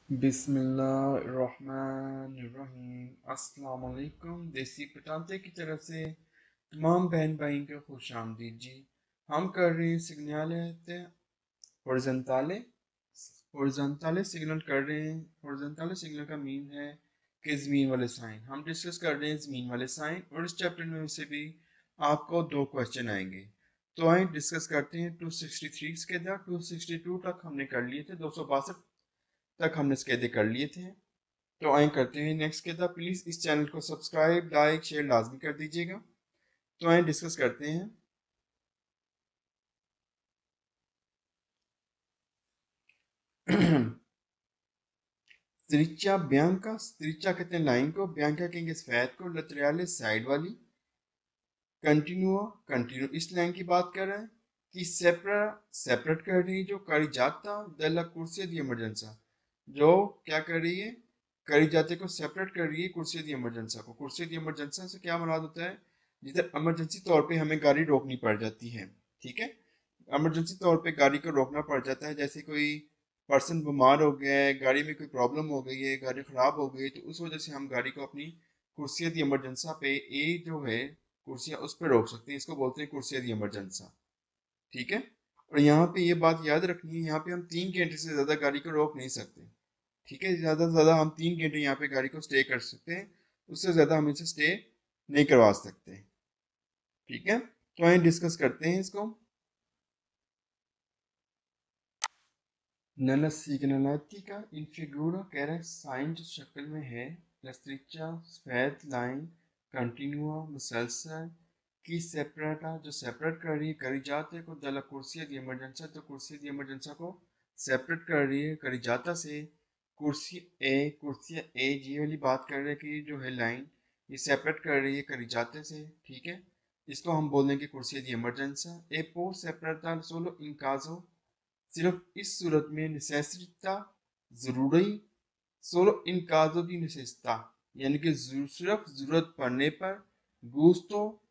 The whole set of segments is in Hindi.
बिस्मिल्लाहिर्रहमानिर्रहीम। अस्सलाम वालेकुम। देसी पटाते की तरफ से तमाम बहन भाई को खुश आमदीद जी। हम कर रहे हैं सिग्नल हॉरिज़ॉन्टले हॉरिज़ॉन्टले सिग्नल कर रहे हैं। हॉरिज़ॉन्टले सिग्नल का मीन है कि ज़मीन वाले साइन। हम डिस्कस कर रहे हैं ज़मीन वाले साइन, और इस चैप्टर में से भी आपको दो क्वेश्चन आएंगे। तो आए डिस्कस करते हैं। 263 के बाद 262 तक हमने कर लिए थे, 262 तक हमने स्केदे कर लिए थे। तो आए करते हैं नेक्स्ट के बाद। प्लीज़ इस चैनल को सब्सक्राइब, लाइक, शेयर लाजमी कर दीजिएगा। तो आए डिस्कस करते हैं। त्रिज्या ब्यांका, त्रिज्या कहते हैं लाइन को, ब्यांका कहेंगे सफेद को, लतरियाले साइड वाली, कंटिन्यूआ कंटिन्यू इस लाइन की बात कर रहे हैं कि सेपरेट कर रही है जो करी जाता दला कुर्सी दी इमरजेंसा, जो क्या कर रही है, करी जाते को सेपरेट कर रही है कुर्सी दी इमरजेंसा को। कुर्सी दी इमरजेंसा से क्या मुराद होता है, जिधर इमरजेंसी तौर पे हमें गाड़ी रोकनी पड़ जाती है। ठीक है, इमरजेंसी तौर पे गाड़ी को रोकना पड़ जाता है, जैसे कोई पर्सन बीमार हो गया है, गाड़ी में कोई प्रॉब्लम हो गई है, गाड़ी खराब हो गई है, तो उस वजह से हम गाड़ी को अपनी कुर्सी दी इमरजेंसा पे ए जो है कुर्सियाँ उस पर रोक सकते हैं। इसको बोलते हैं कुर्सियाँ दी इमरजेंसा। ठीक है, और यहाँ पे ये बात याद रखनी है, यहाँ पे हम 3 घंटे से ज़्यादा गाड़ी को रोक नहीं सकते। ठीक है, ज़्यादा से ज़्यादा हम 3 घंटे यहाँ पे गाड़ी को स्टे कर सकते हैं, उससे ज़्यादा हम इसे स्टे नहीं करवा सकते। ठीक है, तो आइए डिस्कस करते हैं इसको। नला सिग्नलिटी का इन फिगूरा कह रहा है साइन जो शक्ल में है, लस्त्रिचा सफेद लाइन, कंटिन्यूआ मुसलसल की सेपरेटा जो सेपरेट कर रही है करी जाते को दला कुर्सिया दी इमरजेंसा, तो कुर्सिया दी इमरजेंसा को सेपरेट कर रही है करी जाता से। कुर्सिया ए ये वाली बात कर रहे हैं कि जो है लाइन ये सेपरेट कर रही है करी जाते से। ठीक है, इसको हम बोलेंगे कुर्सिया दी इमरजेंसा। ए पोर सेपरेटा सोलो इन काजो, सिर्फ इस सूरत में नेसेसिटा जरूरी, सोलो इन काजो दी नेसेसिटा, यानी कि सिर्फ जरूरत पड़ने पर, गुस्तो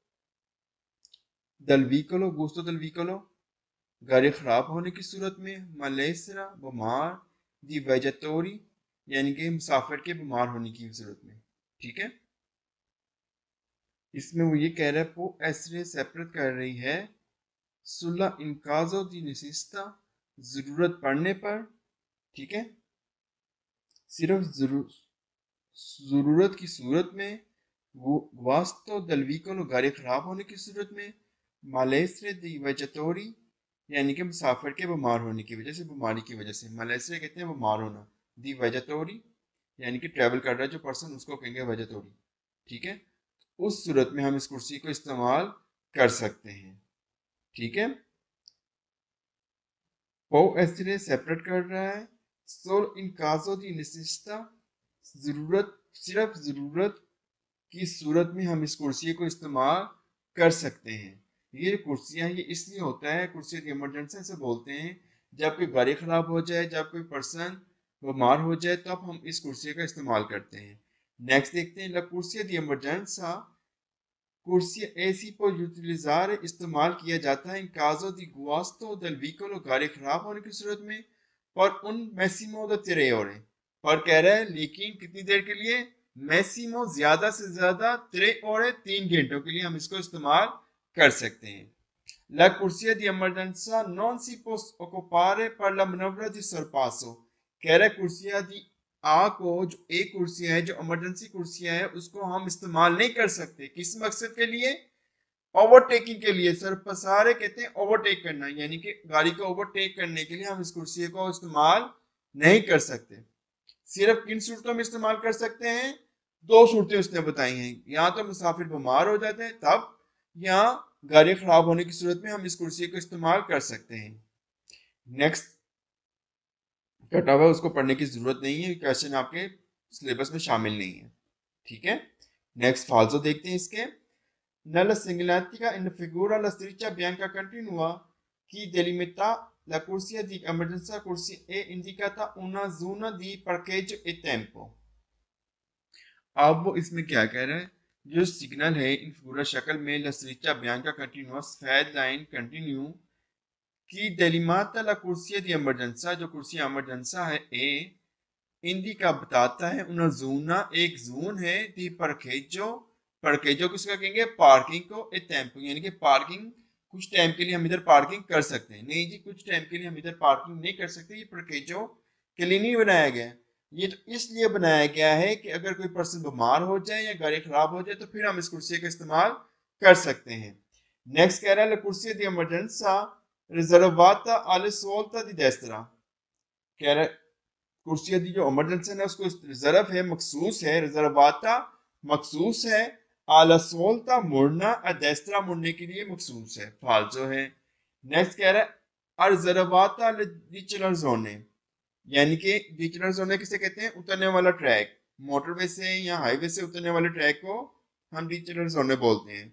दल व्हीकलो गाड़ी खराब होने की सूरत में, मलेसरा बीमार, दी वेजेटोरी यानी कि मुसाफिर के बीमार होने की सूरत में। ठीक है, इसमें वो ये कह रहा है पो एसरे सेपरेट कर रही है सुल्ला इनकाजो दी नेसेसिटा जरूरत पड़ने पर। ठीक है, सिर्फ जरूरत की सूरत में, वो वास्तो दलवीकों गाड़ी खराब होने की सूरत में, मालेसरे दी वजतोरी यानी कि मुसाफिर के बीमार होने की वजह से, बीमारी की वजह से। मालेसरे कहते हैं बीमार होना, दी वजतोरी यानी कि ट्रैवल कर रहा है जो पर्सन, उसको कहेंगे वजतोरी। ठीक है, उस सूरत में हम इस कुर्सी को इस्तेमाल कर सकते हैं। ठीक है, पो एस्टिरे सेपरेट कर रहा है, सोल इन काजो दी निशिस्ता जरूरत, सिर्फ जरूरत की सूरत में हम इस कुर्सी को इस्तेमाल कर सकते हैं। ये कुर्सियाँ ये इसलिए होता है, कुर्सी की इमरजेंसी से बोलते हैं, जब कोई गाड़ी खराब हो जाए, जब कोई पर्सन बीमार हो जाए, तब हम इस कुर्सी का इस्तेमाल करते हैं। नेक्स्ट देखते हैं, ला कुर्सी दी इमरजेंसा, कुर्सी ऐसी पर यूटिलिजार इस्तेमाल किया जाता है इन काजो दी गुआस्तो दल व्हीकल गाड़ी खराब होने की सूरत में, पर उन मैसिमो द तेरे और पर कह रहा है लेकिन कितनी देर के लिए, मैसिमो ज्यादा से ज्यादा, त्रे और 3 घंटों के लिए हम इसको इस्तेमाल कर सकते हैं। La corsia di emergenza non si può occupare per la manovra di sorpasso, कह रहा है कुर्सियाँ दी आ को, जो एक कुर्सियाँ है, जो इमरजेंसी कुर्सियाँ है, उसको हम इस्तेमाल नहीं कर सकते। किस मकसद के लिए, ओवरटेकिंग के लिए। सर पसारे कहते हैं ओवरटेक करना, यानी कि गाड़ी को ओवरटेक करने के लिए हम इस कुर्सी को इस्तेमाल नहीं कर सकते। सिर्फ किन सूरतों में इस्तेमाल कर सकते हैं, दो सूरतें उसने बताई हैं, या तो मुसाफिर बीमार हो जाते हैं तब, या गाड़ी खराब होने की सूरत में हम इस कुर्सी को इस्तेमाल कर सकते हैं। नेक्स्ट कटा हुआ उसको पढ़ने की जरूरत नहीं है, क्वेश्चन आपके सिलेबस में शामिल नहीं है। ठीक है, नेक्स्ट फाल्सो देखते हैं इसके। Nella segnaletica in figura la striscia bianca continua che delimita la corsia di emergenza, corsia è indicata una zona di parcheggio e tempo। अब वो इसमें क्या कह रहा है, जो सिग्नल है इन पूरा शक्ल में लसरिचा बियांका कंटिन्यूस फैद लाइन कंटिन्यू की डेलिमाता ला कुर्सिया दी इमरजेंसा, जो कुर्सिया इमरजेंसा है ए, इंदी का बताता है, उन्हें जूना एक जून है, दी परखेजो, परखेजो किसका कहेंगे, पार्किंग को, ए टेम्पो यानी कि पार्किंग, कुछ टाइम के लिए हम इधर पार्किंग कर सकते हैं। नहीं जी, कुछ टाइम के लिए हम इधर पार्किंग नहीं कर सकते, ये परखेजो के लिए नहीं बनाया गया। ये तो इसलिए बनाया गया है कि अगर कोई पर्सन बीमार हो जाए या गाड़ी खराब हो जाए तो फिर हम इस कुर्सी का इस्तेमाल कर सकते हैं। नेक्स्ट कह रहा है, कुर्सी दी इमरजेंसा रिजर्वाता alle solta di destra, कह रहा है कुर्सी दी जो इमरजेंसी है उसको रिजर्व है, मखसूस है, रिजर्वाता मखसूस है, आला सोल्ता मुड़ना, अडेस्ट्रा मुड़ने के लिए मखसूस है, फालजो है। नेक्स्ट कह रहा है रिजर्वाता डिचलर जोने, यानी कि डिचलर जोने किसे कहते हैं, उतरने वाला ट्रैक, मोटरवे से या हाईवे से उतरने वाले ट्रैक को हम डिचलर जोने बोलते हैं।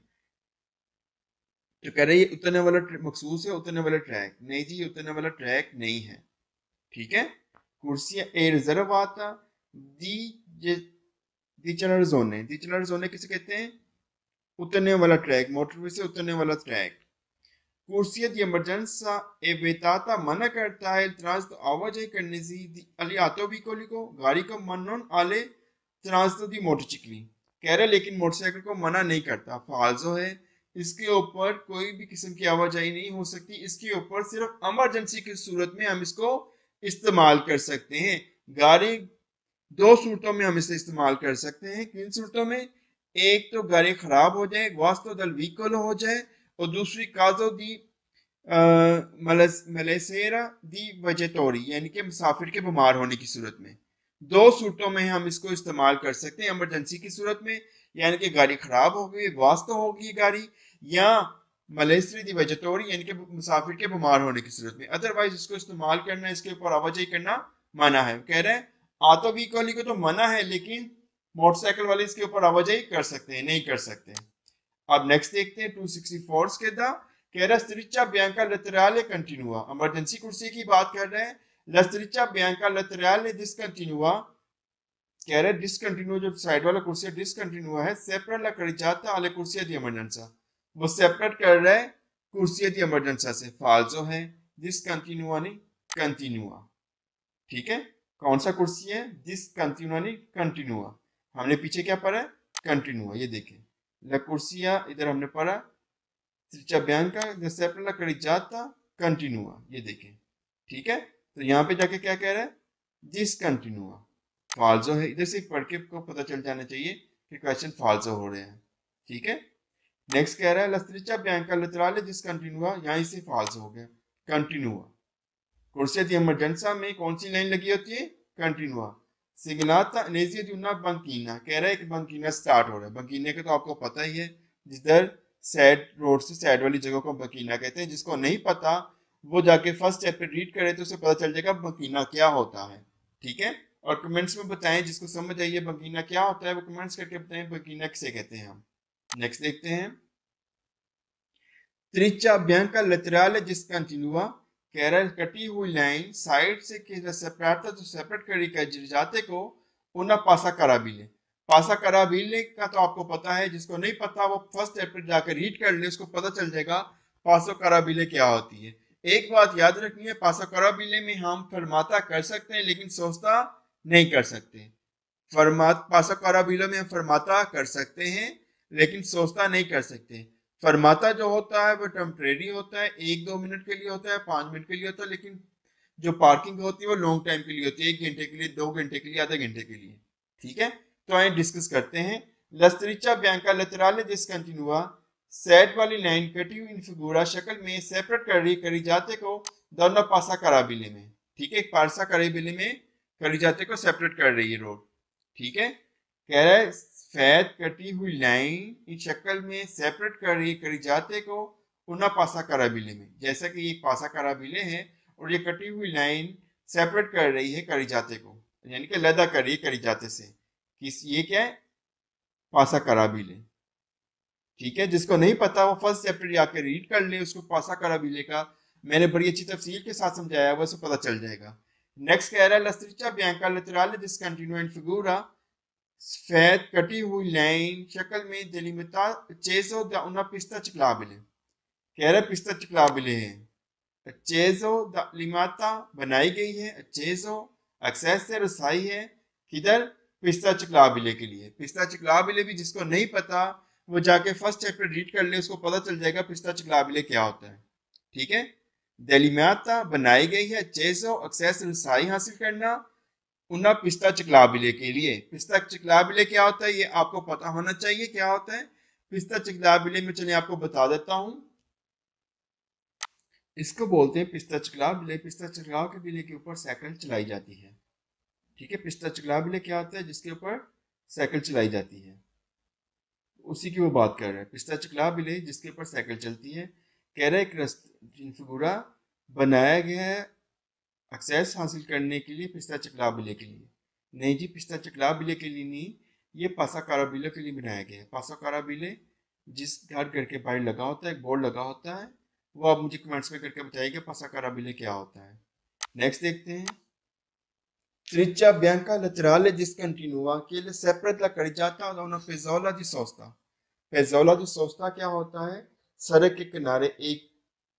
तो कह रहे ये उतरने वाला मखसूस है, उतरने वाला ट्रैक नहीं जी, ये उतरने वाला ट्रैक नहीं है। ठीक है, कुर्सियां ए रिजर्व आता दी डिचलर जोने, डिचलर जोने किसे कहते हैं, उतरने वाला ट्रैक, मोटरवे से उतरने वाला ट्रैक। कुर्सिया दी इमरजेंसा ए बेताता मना करता है ट्रांसतो आवाजाही करने से अली आतो भी को गाड़ी को मनन आले ट्रांसतो दी मोटरसाइकिल, कह रहे लेकिन मोटरसाइकिल को मना नहीं करता, फालजो है। इसके ऊपर कोई भी किस्म की आवाजाही नहीं हो सकती, इसके ऊपर सिर्फ इमरजेंसी की सूरत में हम इसको इस्तेमाल कर सकते हैं। गाड़ी दो सूरतों में हम इसे इस्तेमाल कर सकते हैं। किन सूरतों में, एक तो गाड़ी खराब हो जाए, वास्तो दल व्हीकल हो जाए, और दूसरी काजो दी मलेसेरा दी वजेटोरी, यानी कि मुसाफिर के बीमार होने की सूरत में। दो सूरतों में हम इसको इस्तेमाल कर सकते हैं, इमरजेंसी की सूरत में यानी कि गाड़ी खराब हो गई, वास्तो होगी गाड़ी, या मलेसरी दी वजेटोरी यानी कि मुसाफिर के बीमार होने की सूरत में। अदरवाइज इसको इस्तेमाल करना, इसके ऊपर आवाजाही करना मना है। कह रहे हैं ऑटो व्हीकल को तो मना है, लेकिन मोटरसाइकिल वाले इसके ऊपर आवाजाही कर सकते हैं, नहीं कर सकते। अब नेक्स्ट देखते हैं 264 के दा, कह रहा स्त्रिचा बियांका लतराले कंटिन्यूआ, इमरजेंसी कुर्सी की बात कर रहे हैं। लस्त्रिचा बियांका लतराले डिसकंटिन्यूआ, कह रहे डिसकंटिन्यू जो साइड वाला कुर्सी डिसकंटिन्यूआ है, सेपरेट ला करी जाता आले कुर्सी दी इमरजेंसा, वो सेपरेट कर रहा है कुर्सी दी इमरजेंसा से, फालजो है, डिसकंटिन्यूआ नहीं कंटिन्यूआ। ठीक है, कौन सा कुर्सी है, डिसकंटिन्यूआ नहीं कंटिन्यूआ। हमने पीछे क्या पढ़ा है, कंटिन्यूआ, ये देखें la corsia इधर हमने पढ़ा त्रिचा बियांका सेपरेट ला करी जाता कंटिन्यूआ, ये देखें। ठीक है, तो यहाँ पे जाके क्या कह रहा है, डिसकंटिन्यूआ, फाल्सो है। इधर से पढ़ के को पता चल जाना चाहिए कि क्वेश्चन फाल्सो हो रहे हैं। ठीक है, नेक्स्ट कह रहा है लस्त्रिचा बियांका लतराले डिसकंटिन्यूआ, यहाँ से फाल्सो हो गया, कंटिन्यूआ। कुर्सिया दी इमरजेंसा में कौन सी लाइन लगी होती है, कंटिन्यूआ। सिगलाता नेजिया दी una banchina, कह रहा है कि बंकीना स्टार्ट हो रहा है। बंकीने का तो आपको पता ही है, जिधर सैड रोड से सैड वाली जगह को बंकीना कहते हैं। जिसको नहीं पता वो जाके फर्स्ट चैप्टर रीड करे तो उसे पता चल जाएगा बंकीना क्या होता है। ठीक है, और कमेंट्स में बताएं जिसको समझ आइए बंकीना क्या होता है, वो कमेंट्स करके बताएं बंकीना किसे कहते हैं हम। नेक्स्ट देखते हैं, त्रिचा बियांका लतराले डिसकंटिन्यूआ, कह रहा है कटी हुई लाइन साइड से सेपरेट जो सेपरेट करी का जाते को उन्ना पासा कराबिले। पासा कराबिले का तो आपको पता है, जिसको नहीं पता वो फर्स्ट चैप्टर जाकर रीड कर ले, उसको पता चल जाएगा पासो कराबिले क्या होती है। एक बात याद रखनी है, पासा कराबिले में हम फरमाता कर सकते हैं लेकिन सोचता नहीं कर सकते। पासा कराबिले में हम फरमाता कर सकते हैं लेकिन सोचता नहीं कर सकते। फरमाता जो होता है वो टेम्परेरी होता है, 1-2 मिनट के लिए होता है, 5 मिनट के लिए होता है, लेकिन जो पार्किंग होती है वो लॉन्ग टाइम के लिए होती है, 1 घंटे के लिए, 2 घंटे के लिए, आधे घंटे के लिए। ठीक है, तो आइए डिस्कस करते हैं। लस्त्रिचा बियांका लतराले डिसकंटिन्यूआ, सेट वाली लाइन कटी हुई इन फिगूरा शक्ल में सेपरेट करी जाते को दोनों पासा कराबिले में। ठीक है, एक पासा कराबिले में करी जाते को सेपरेट कर रही है रोड। ठीक है, कह रहा है फैद कटी हुई लाइन इस शक्ल में सेपरेट करी जाते को उन्ना पासा कराबिले में। जैसा कि ये पासा कराबिले है और ये कटी हुई लाइन सेपरेट कर रही है करी जाते को, यानी कि लदा कर रही है करी जाते से। ये क्या है, पासा कराबिले। ठीक है, जिसको नहीं पता वो फर्स्ट चैप्टर आके रीड कर ले, उसको पासा कराबिले का मैंने बड़ी अच्छी तफसील के साथ समझाया हुआ, उसे पता चल जाएगा। नेक्स्ट कह रहा है लस्त्रिचा बियांका लतराले डिसकंटिन्यूआ इन फिगूरा, सफेद कटी हुई लाइन शक्ल में दिलिमिता चेजो दा una pista ciclabile, कह रहा है पिस्ता चिकलाबिले है। चेजो द लिमाता बनाई गई है, चेजो एक्सेस है, रसाई है किधर, पिस्ता चिकलाबिले के लिए। पिस्ता चिकलाबिले भी जिसको नहीं पता वो जाके फर्स्ट चैप्टर रीड कर ले, उसको पता चल जाएगा पिस्ता चिकलाबिले क्या होता है। ठीक है, दलिमाता बनाई गई है चेजो एक्सेस रसाई हासिल करना उन्ना पिस्ता चिकलाबिले के लिए। पिस्ता चिकलाबिले क्या होता है ये आपको पता होना चाहिए क्या होता है पिस्ता चिकलाबिले में। चलिए आपको बता देता हूँ, इसको बोलते हैं पिस्ता चिकलाबिले। पिस्ता चिकलाबिले के ऊपर साइकिल चलाई जाती है। ठीक है, पिस्ता चिकलाबिले क्या होता है जिसके ऊपर साइकिल चलाई जाती है, उसी की वो बात कर रहा है। पिस्ता चिकलाबिले जिसके ऊपर साइकिल चलती है। कह रहा है एक फिगूरा बनाया गया है एक्सेस हासिल करने के लिए पिस्ता चिकलाबिले के लिए। नहीं जी, पिस्ता चिकलाबिले के लिए नहीं, ये पासा काराबिले के लिए बनाया गया है। पासा काराबिले जिस घर के बाहर लगा होता है, एक बोर्ड लगा होता है, वो आप मुझे कमेंट्स में करके बताइएगा पासा काराबिले क्या होता है। नेक्स्ट देखते हैं, Triccia bianca laterale discontinua che le separate la carreggiata da una fezzola di sosta। फेजोला di sosta क्या होता है, सड़क के किनारे एक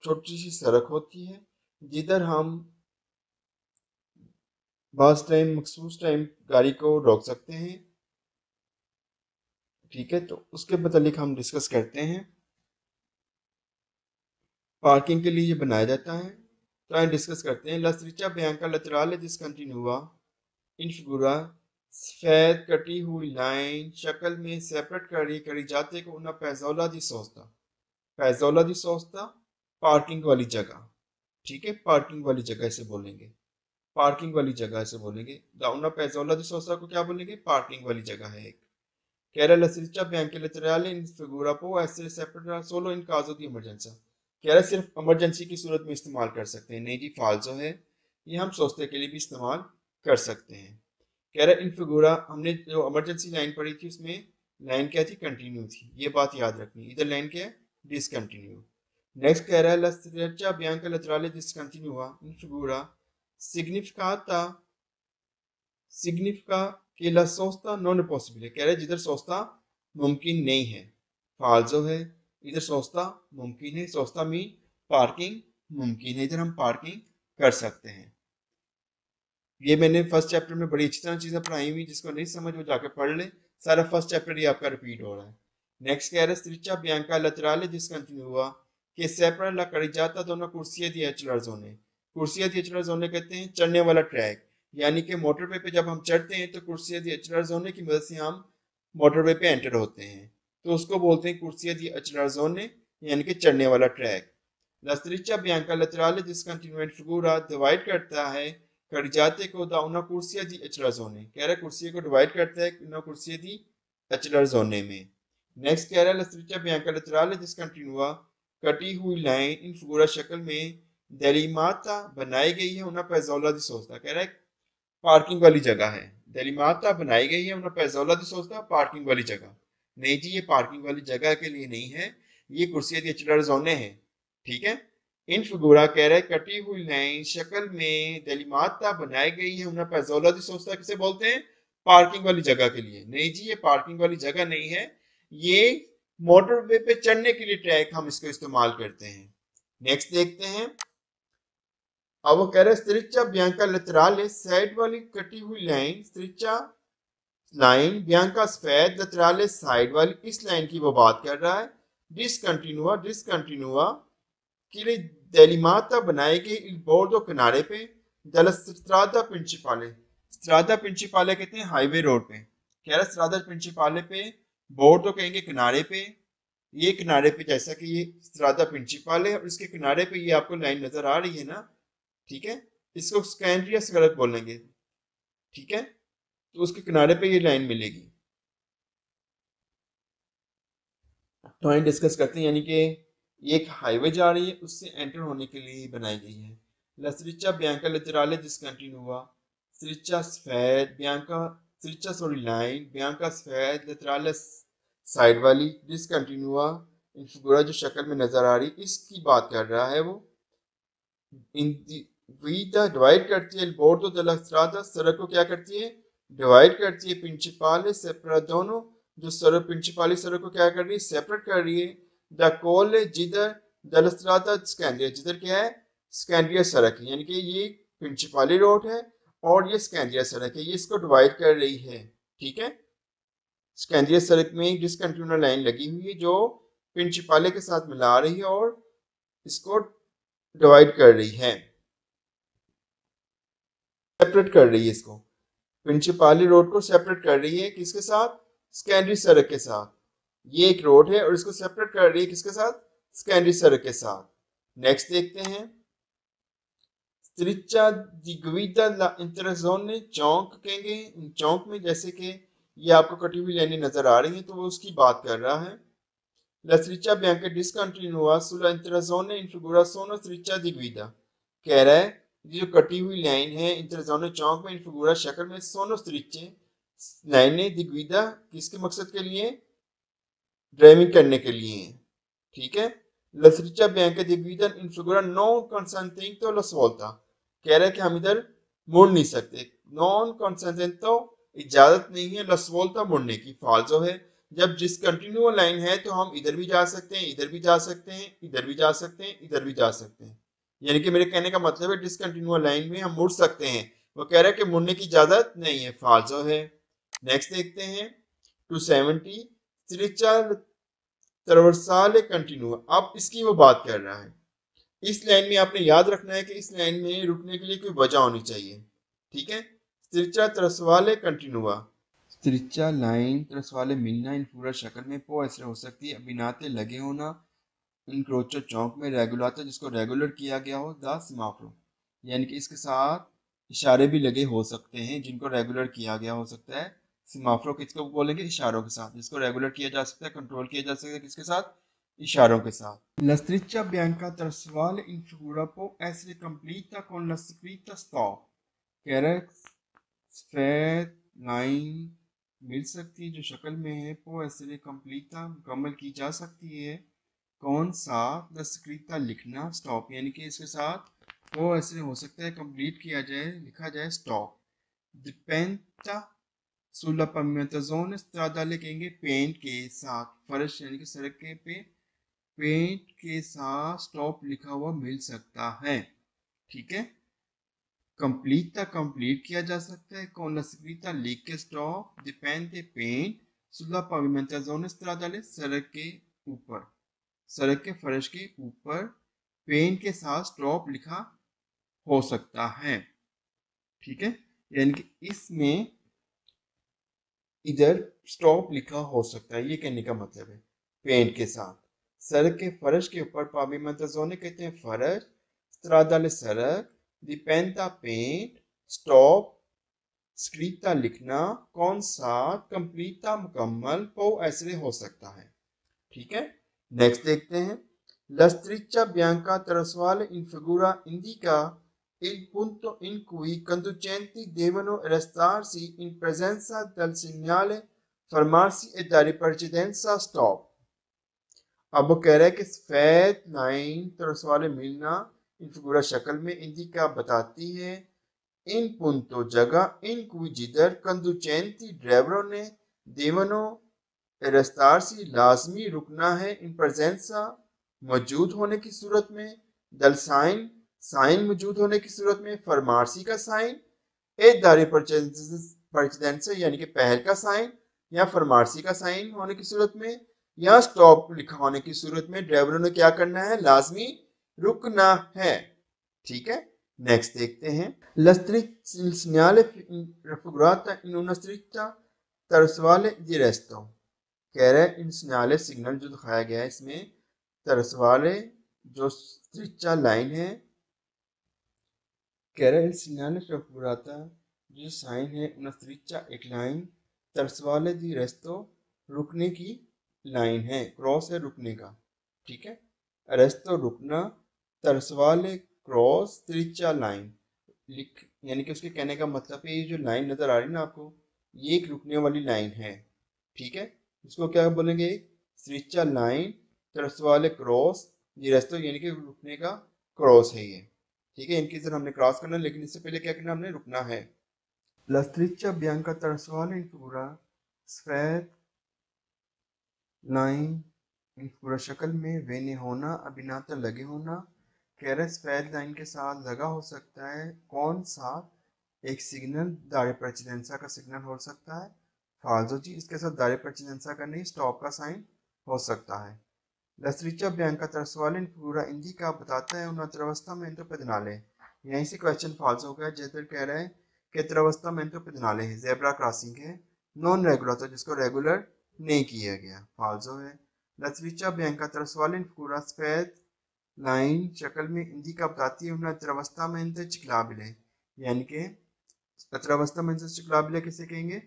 छोटी सी सड़क होती है जिधर हम बस टाइम मखसूस टाइम गाड़ी को रोक सकते हैं। ठीक है, तो उसके मतलब हम डिस्कस करते हैं। पार्किंग के लिए ये बनाया जाता है, तो आइए डिस्कस करते हैं। La striscia bianca laterale discontinua इन फिगुरा सफेद कटी हुई लाइन शक्ल में सेपरेट करी जाते को उन्हें पैजोला दी सोचता। पैजोला दी सोचता पार्किंग वाली जगह। ठीक है, पार्किंग वाली जगह ऐसे बोलेंगे, पार्किंग वाली जगह ऐसे बोलेंगे। दाउना पैजोला दी सोचता को क्या बोलेंगे, पार्किंग वाली जगह है एक। कह रहा लसरिचा बैंक के लेटरल इन फिगुरा को ऐसे सेपरेट सोलो इन काजो दी इमरजेंसी। कह रहा सिर्फ इमरजेंसी की सूरत में इस्तेमाल कर सकते हैं। नहीं जी, फाल्सो है, ये हम सोचते के लिए भी इस्तेमाल कर सकते हैं। कह रहा इन फिगूरा हमने जो इमरजेंसी लाइन पढ़ी थी उसमें लाइन क्या थी, कंटिन्यू थी, ये बात याद रखनी। इधर लाइन क्या है, डिसकंटिन्यू। नेक्स्ट कह रहा है la streccia bianca laterale discontinua in figura significata significa कि la sosta non è possibile। कह रहा है जिधर सोस्ता मुमकिन नहीं है, फाल्सो है। इधर सोस्ता मुमकिन है, सोस्ता मीन पार्किंग मुमकिन है, इधर हम पार्किंग कर सकते हैं। ये मैंने फर्स्ट चैप्टर में बड़ी अच्छी तरह चीजें पढ़ाई हुई, जिसको नहीं समझ वो जाके पढ़ ले, सारा फर्स्ट चैप्टर ही आपका रिपीट हो रहा है। नेक्स्ट कह रहा है स्ट्रिचा Bianca laterale discontinua che separa la carreggiata da una corsia di accelerazione। कुर्सिया दी accelerazione कहते हैं चढ़ने वाला ट्रैक, यानी कि मोटरवे पे जब हम चढ़ते हैं तो कुर्सिया दी accelerazione की मदद से हम मोटरवे पे एंटर होते हैं, तो उसको बोलते हैं कुर्सिया दी accelerazione, यानी कि चढ़ने वाला track. La striscia bianca laterale discontinua figura divide करता है carreggiate को da una corsia di accelerazione। कह रहा है कुर्सी को डिवाइड करता है una corsia di accelerazione में। नेक्स्ट कह रहा है la striscia bianca laterale discontinua कटी हुई लाइन इन फिगुरा शक्ल में देलिमाता बनाई गई है una पैजोला di sosta। कह रहा है पार्किंग वाली जगह है, देलिमाता बनाई गई है una पैजोला di sosta पार्किंग वाली जगह। नहीं जी, ये पार्किंग वाली जगह के लिए नहीं है, ये कुर्सिया दी accelerazione है। ठीक है, इन फिगूरा कह रहे कटी हुई लाइन शक्ल में दलिमाता बनाई गई है उन्हें पैजोला दी सोचता किसे बोलते हैं, पार्किंग वाली जगह के लिए। नहीं जी, ये पार्किंग वाली जगह नहीं है, ये मोटरवे पे चढ़ने के लिए ट्रैक हम इसको इस्तेमाल करते हैं। नेक्स्ट देखते हैं, अब वो कह रहे स्त्रिचा बियांका लेटराले साइड वाली कटी हुई लाइन, स्त्रिचा लाइन बियांका सफेद लेटराले साइड वाली, इस लाइन की वो बात कर रहा है। डिसकंटिन्यूआ डिसकंटिन्यूआ कि देलिमाता बनाएगी il bordo किनारे पे della strada principale। स्ट्रादा प्रिंसिपाले कहते हैं हाईवे रोड पे। कह रहा स्ट्रादा प्रिंसिपाले पे, बोर्ड तो कहेंगे किनारे पे, ये किनारे पे जैसा कि ये स्ट्रादा प्रिंसिपाले है और इसके किनारे पे ये आपको लाइन नजर आ रही है ना। ठीक है, इसको स्कैंड्रिया सड़क बोलेंगे। ठीक है, तो उसके किनारे पे ये लाइन मिलेगी। तो हम डिस्कस करते हैं, यानी कि एक हाईवे जा रही है, उससे एंटर होने के लिए बनाई गई है। La striscia bianca laterale discontinua, striscia सफेद bianca, striscia sorry line bianca सफेद laterale साइड वाली, discontinua इन फिगुरा जो शक्ल में नजर आ रही इसकी बात कर रहा है वो। विदा डिवाइड करती है bordo della strada, सड़क को क्या करती है, डिवाइड करती है। प्रिंसिपाले सेपरेट दोनों, जो सड़क प्रिंसिपाली सड़क को क्या कर रही है, सेपरेट कर रही है। द कोल जिधर दलस्त्राता स्कैंडिया, जिधर क्या है, स्कैंडिया सड़क है, यानी कि ये प्रिंसिपाली रोड है और ये स्कैंडिया सड़क है, ये इसको डिवाइड कर रही है। ठीक है, स्कैंडिया सड़क में एक डिसकंटिन्यूअस लाइन लगी हुई है जो प्रिंसिपाले के साथ मिला रही है और इसको डिवाइड कर रही है, सेपरेट कर रही है। इसको प्रिंसिपाली रोड को सेपरेट कर रही है किसके साथ? स्कैंडरी सड़क के साथ। ये एक रोड है और इसको सेपरेट कर रही है किसके साथ? स्कैंडरी सड़क के साथ। नेक्स्ट देखते हैं, स्ट्रिच्चा दी ग्विदा ला इंटरज़ोने, चौक कहेंगे। चौक में जैसे कि ये आपको कटी हुई लाइनें नजर आ रही हैं तो वो उसकी बात कर रहा है। La striscia bianca discontinua sulla interazione in figurazione striscia di guida, कह रहा है ये जो कटी हुई लाइन है इंटरज़ोने चौक में इन फिगूरा शक्ल में सोनो स्ट्रिचे लाइनें दी गुइदा किसके मकसद के लिए? ड्राइविंग करने के लिए हैं। ठीक है, La striscia bianca di guida in figura non consentendo la svolta, कह रहा है कि हम इधर मुड़ नहीं सकते। नॉन consentendo इजाजत नहीं है, la svolta मुड़ने की, फाल्सो है। जब डिसकंटिन्यूअस लाइन है तो हम इधर भी जा सकते हैं, इधर भी जा सकते हैं, इधर भी जा सकते हैं, इधर भी जा सकते हैं। यानी कि मेरे कहने का मतलब है डिसकंटिन्यूअस लाइन में हम मुड़ सकते हैं। वो कह रहा है कि मुड़ने की इजाजत नहीं है, फाल्सो है। नेक्स्ट देखते हैं 270 स्ट्रिचा ट्रावर्साले कंटिन्यूआ। अब इसकी वो बात कर रहा है। इस लाइन में आपने याद रखना है कि इस लाइन में रुकने के लिए कोई वजह होनी चाहिए। ठीक है, स्ट्रिचा ट्रावर्साले कंटिन्यूआ, स्त्रिच्चा लाइन तरस वाले मिलना इन पूरा शक्ल में पो ऐसे हो सकती है। अबिनाते लगे होना इनक्रोचो चौक में, रेगुलाता जिसको रेगुलर किया गया हो, द सिमाफ्रो यानी कि इसके साथ इशारे भी लगे हो सकते हैं जिनको रेगुलर किया गया हो सकता है। सिमाफ्रो किसको बोलेंगे? इशारों के साथ। जिसको रेगुलर किया जा सकता है, कंट्रोल किया जा सकता है किसके साथ? इशारों के साथ। La striscia bianca trasversale in figura può essere completa con la scritta stop, कह रहा है सफेद लाइन मिल सकती है जो शक्ल में है, पो ऐसे कंप्लीटा मुकम्मल की जा सकती है। कौन सा? दस्क्रीता लिखना, स्टॉप, यानी कि इसके साथ वो ऐसे हो सकता है कंप्लीट किया जाए, लिखा जाए स्टॉप। डिपेंटा सुला पमियंताजोन स्ट्राडाले कहेंगे पेंट के साथ, फर्श यानी कि सड़क के पे पेंट के साथ स्टॉप लिखा हुआ मिल सकता है। ठीक है, कंप्लीट तक कंप्लीट किया जा सकता है con la scritta लिख के stop, dipende paint sulla pavimentazione stradale सड़क के ऊपर, सड़क के फर्श के ऊपर पेंट के साथ स्टॉप लिखा हो सकता है। ठीक है, यानी कि इसमें इधर स्टॉप लिखा हो सकता है, ये कहने का मतलब है पेंट के साथ। सड़क के फर्श के ऊपर pavimentazione कहते हैं फर्श, stradale सड़क, dipenda पेंट, स्टॉप स्क्रीता लिखना, कौन सा? कंप्लीटा मुकम्मल, पो ऐसे हो सकता है। ठीक है, नेक्स्ट देखते हैं La striscia bianca trasversale in figura indica il punto in cui i conducenti devono restarsi in presenza del segnale fermarsi e dare precedenza stop। अब वो कह रहा है कि सफेद लाइन तरस वाले मिलना इन फिगुरा शक्ल में इंडिका बताती है इन पुंतो जगह इन cui जिधर कंदुचेंती ड्राइवरों ने देवनो रेस्तारसी लाजमी रुकना है इन प्रेजेंसा मौजूद होने की सूरत में, दल साइन साइन मौजूद होने की सूरत में, फरमारसी का साइन, ए दारी परचेंस यानी कि पहल का साइन या फरमारसी का साइन होने की सूरत में, या स्टॉप लिखा होने की सूरत में ड्राइवरों ने क्या करना है? लाजमी रुकना है। ठीक है, नेक्स्ट देखते हैं La segnale raffigurata in una stretta trasversale di resto, कह रहा है इन सिग्नल सिग्नल जो दिखाया गया है इसमें तरस वाले जो स्ट्रिचा लाइन है, कह रहा है इन सिग्नल रफुराता जो साइन है उन स्ट्रिचा एक लाइन, तरस वाले दी रेस्तो रुकने की लाइन है, क्रॉस है रुकने का। ठीक है, रेस्तो रुकना, तरस वाले क्रॉस स्ट्रिचा लाइन लिख, यानी कि उसके कहने का मतलब है ये जो लाइन नजर आ रही है ना आपको, ये एक रुकने वाली लाइन है। ठीक है, इसको क्या बोलेंगे? स्ट्रिचा लाइन तरस वाले क्रॉस ये रेस्तो यानी कि रुकने का क्रॉस है ये। ठीक है, इनकी जरा हमने क्रॉस करना है लेकिन इससे पहले क्या करना, हमने रुकना है। La striscia bianca trasversale in figura सफेद लाइन इन पूरा शक्ल में वेने होना अभिनाता लगे होना, कह रहे सफेद लाइन के साथ लगा हो सकता है कौन सा? एक सिग्नल दारे प्रेसिडेंसा का सिग्नल हो सकता है। फाल्सो जी, इसके साथ दारे प्रेसिडेंसा का नहीं, स्टॉप का साइन हो सकता है। La striscia bianca trasuvale in figura indica बताता है una travestamento pedonale। यहीं से क्वेश्चन फॉल्स हो गया। जैसे कह रहे हैं कि ट्रवस्टामेंटो पेडोनाले है, जेब्रा क्रॉसिंग है, नॉन रेगुलर, तो जिसको रेगुलर नहीं किया गया, फॉल्सो है। La striscia bianca trasuvale in figura सफेद लाइन शक्ल में इंडिका बताती है una travestamento ciclabile, यानी कि travestamento ciclabile किसे कहेंगे?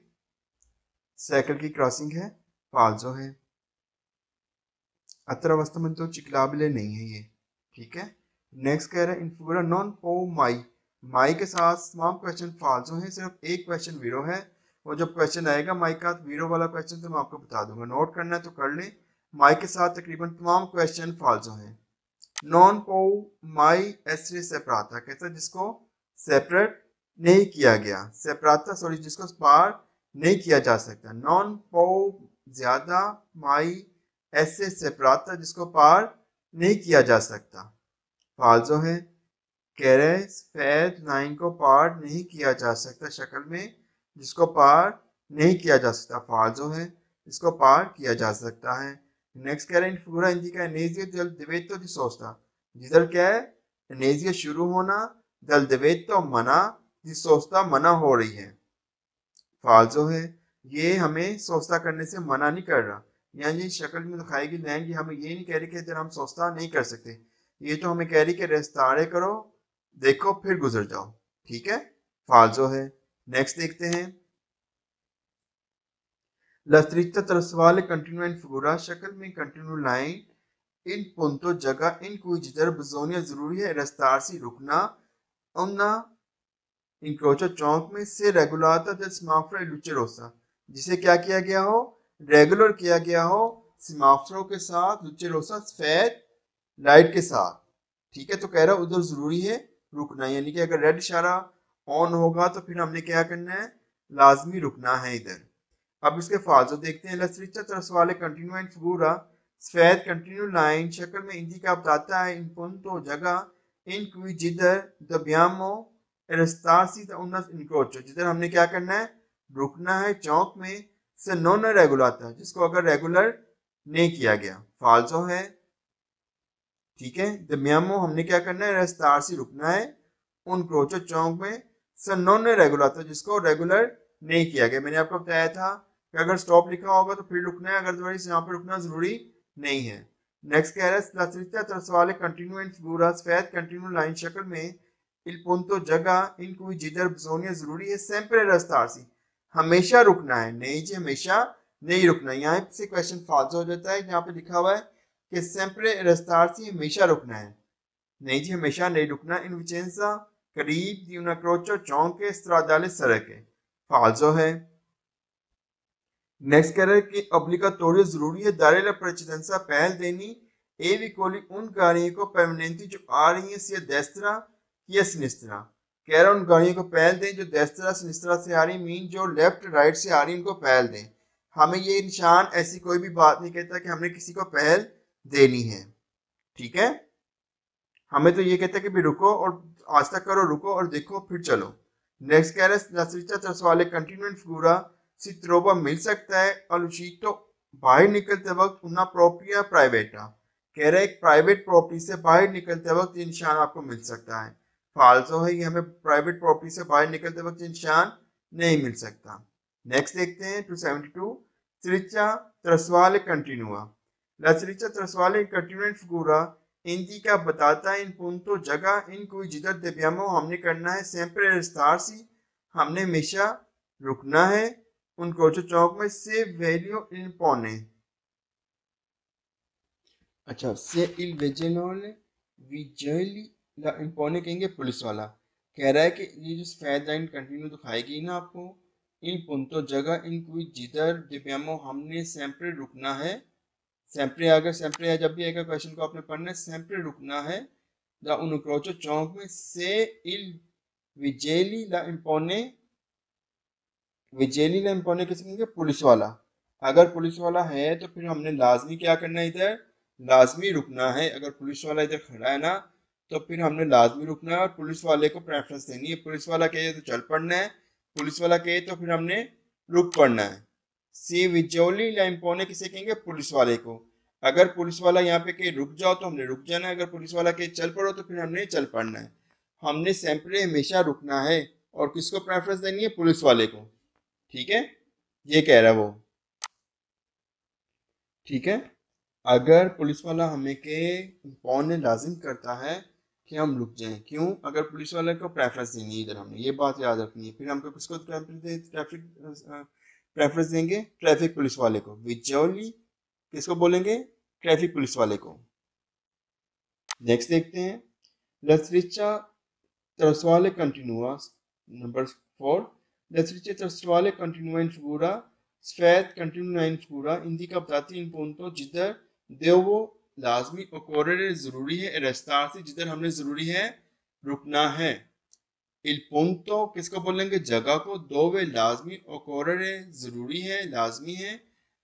साइकिल की क्रॉसिंग है, फॉल्सो है। अत्रावस्था में तो चिकलाबिले नहीं है ये, ठीक है। नेक्स्ट कह रहा है इनफिगुरा नॉन पो माई, माई के साथ तमाम क्वेश्चन फाल्सो हैं, सिर्फ एक क्वेश्चन वीरो है। वो जब क्वेश्चन आएगा माई का वीरो वाला क्वेश्चन तो मैं आपको बता दूंगा, नोट करना है तो कर लें। माई के साथ तकरीबन तमाम क्वेश्चन फाल्सो हैं। नॉन पो माई एस्ट्रे सेपराता, कहता है जिसको सेपरेट नहीं किया गया, सेपराता सॉरी जिसको पार नहीं किया जा सकता। नॉन पो ज्यादा, माई ऐसे सेपराता जिसको पार नहीं किया जा सकता, फाल्सो है। कह रहे सफेद लाइन को पार नहीं किया जा सकता शक्ल में, जिसको पार नहीं किया जा सकता, फाल्सो है। इसको पार किया जा सकता है। नेक्स्ट कह रहे हैं फिगुरा indica एनेजिया del divetto di sosta, जिधर क्या है एनेजिया शुरू होना, del divetto मना, di sosta मना हो रही है, फाल्सो है। ये हमें सोचता करने से मना नहीं कर रहा, यानी ये शक्ल में दिखाएगी लैंड, हमें ये नहीं कह रही कि इधर हम सोचता नहीं कर सकते, ये तो हमें कह रही कि रेस्तारे करो, देखो फिर गुजर जाओ, ठीक है, फाल्सो है। नेक्स्ट देखते हैं La stretta trasversale continua in figura, शक्ल में कंटिन्यू लाइन इन punto जगह इन cui जिधर bisogna जरूरी है रेस्तारसी रुकना, una इंक्रोचो चौक में से रेगुलाता del semaforo e luce rossa, जिसे क्या किया गया हो, रेगुलर किया गया हो सिमाफ्रो के साथ, लुचे रोसा सफेद लाइट के साथ, ठीक है। तो कह रहा उधर जरूरी है रुकना, यानी कि अगर रेड इशारा ऑन होगा तो फिर हमने क्या करना है, लाजमी रुकना है इधर। अब इसके फाल्सो देखते हैं। La striscia trasversale continua in figura, सफेद कंटिन्यू लाइन शक्ल में इंडिका बताता है इन punto जगह इन cui जिधर dobbiamo restarsi da una incrocio, जिधर हमने क्या करना है, रुकना है चौक में, से नॉन रेगुलाता जिसको अगर रेगुलर नहीं किया गया, फाल्सो है, ठीक है। dobbiamo हमने क्या करना है, रेस्टारसी रुकना है, उन क्रोचो चौक में, से नॉन रेगुलाता जिसको रेगुलर नहीं किया गया। मैंने आपको बताया था कि अगर स्टॉप लिखा होगा तो फिर रुकना है, अगर यहाँ पे रुकना जरूरी नहीं है। नेक्स्ट कह रहा है la striscia trasversale continua in figura, सफेद कंटिन्यू लाइन शक्ल में il punto जगह इन cui जिधर bisogna जरूरी है sempre restarsi, हमेशा रुकना है, नहीं जी हमेशा नहीं रुकना। यहाँ से क्वेश्चन फाल्स हो जाता है, यहाँ पे लिखा हुआ है कि sempre restarsi हमेशा रुकना है, नहीं जी हमेशा नहीं रुकना। इन विचेंसा करीब di una croce चौक के stradale सड़क है, फाल्सो है। नेक्स्ट कह रहा है कि ऑब्लिगाटोरियो जरूरी है दायरे प्रेसिडेंसा पहल देनी ए विकोली उन गाड़ियों को परमानेंटली जो आ रही है सी डेस्त्रा या सिनिस्त्रा, कह रहा है उन गाड़ियों को पहल दें जो डेस्त्रा सिनिस्त्रा से आ रही, मीन जो लेफ्ट राइट से आ रही उनको पहल दें। हमें ये निशान ऐसी कोई भी बात नहीं कहता कि हमने किसी को पहल देनी है, ठीक है। हमें तो ये कहता है कि भी रुको और आस्था करो, रुको और देखो फिर चलो। नेक्स्ट कह रहा है वाले कंटिन्यूएंट फिगूरा si trova मिल सकता है अलुशीटो बाहर निकलते वक्त उन्ना प्रोपिया प्राइवेटा, कह रहे एक प्राइवेट प्रॉपर्टी से बाहर निकलते वक्त ये निशान आपको मिल सकता है, फाल्सो है, ये हमें प्राइवेट प्रॉपर्टी से बाहर निकलते वक्त ये निशान नहीं मिल सकता। नेक्स्ट देखते हैं 272 स्ट्रिचा ट्रसवाले कंटिन्यूआ, la striscia trasversale कंटिन्यूएंट फिगूरा इंडिका बताता है इन punto जगह इन कोई जिधर dobbiamo हमने करना है sempre restarsi, हमने हमेशा रुकना है उन क्रोचो चौक में, से वैल्यू इन पौने, अच्छा से इल वेजेनोले विजयली ला इम्पोने कहेंगे पुलिस वाला। कह रहा है कि ये जो सफेद लाइन कंटिन्यू दिखाएगी ना आपको, इन पुंतो जगह इन कोई जिधर दिव्यामो हमने सेम्प्रे रुकना है, सेम्प्रे अगर सेम्प्रे जब भी आएगा क्वेश्चन को आपने पढ़ना है, सेम्प्रे रुकना है दा उन क्रोचो चौक में, से इल विजेली ला इम्पोने, विजेली ला इम्पोने किसे कहेंगे, पुलिस वाला। अगर पुलिस वाला है तो फिर हमने लाजमी क्या करना है, इधर लाजमी रुकना है। अगर पुलिस वाला इधर खड़ा है ना तो फिर हमने लाजमी रुकना है और पुलिस वाले को प्रेफरेंस देनी है। पुलिस वाला कहे तो चल पड़ना है, पुलिस वाला कहे तो फिर हमने रुक पड़ना है। सी विजोली लैंपोने किसे कहेंगे? पुलिस वाले को। अगर पुलिस वाला यहाँ पे कहे रुक जाओ तो हमने रुक जाना है, अगर पुलिस वाला कहे चल पड़ो तो फिर हमने चल पड़ना है। हमने सेम्परे हमेशा रुकना है और किसको प्रेफरेंस देनी है? पुलिस वाले को। ठीक है, ये कह रहा है वो। ठीक है, अगर पुलिस वाला हमें के पौने लाजिम करता है कि हम रुक जाएं, क्यों? अगर पुलिस वाले को प्रेफरेंस देनी है, इधर हमने ये बात याद रखनी है। फिर हमको किसको प्रेफरेंस देंगे? ट्रैफिक पुलिस वाले को। विजुअली किसको बोलेंगे? ट्रैफिक पुलिस वाले को। नेक्स्ट देखते हैं, लसरिचा testuale continua, number 4, la scrittura testuale continua in figura, sfat continua in figura, indica बताती इन punto जिधर devo लाजमी occorrere जरूरी है, restarsi जिधर हमने जरूरी है रुकना है। il punto किसको बोलेंगे? जगह को। dove लाजमी, occorrere जरूरी है, लाजमी है,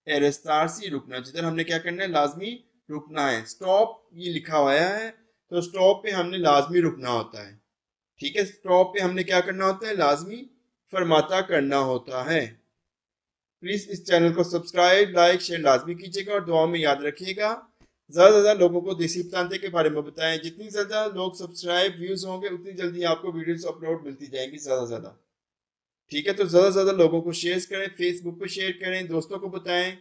restarsi रुकना, जिधर हमने क्या करना है? लाजमी रुकना है। स्टॉप ये लिखा हुआ है तो स्टॉप पे हमने लाजमी रुकना होता है। ठीक है, स्टॉप पे हमने क्या करना होता है? लाजमी फरमाता करना होता है। प्लीज इस चैनल को सब्सक्राइब, लाइक, शेयर लाजमी कीजिएगा और दुआ में याद रखिएगा ज्यादा से ज्यादा लोगों को देसी तांते के बारे में बताएं। जितनी ज्यादा लोग सब्सक्राइब व्यूज होंगे उतनी जल्दी आपको वीडियोस अपलोड मिलती जाएंगी ज्यादा से ज्यादा। ठीक है, तो ज्यादा से ज्यादा लोगों को शेयर करें, फेसबुक पे शेयर करें, दोस्तों को बताएं।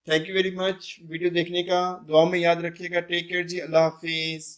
Thank you very much video देखने का, दुआ में याद रखिएगा। टेक केयर जी, अल्लाह हाफिज।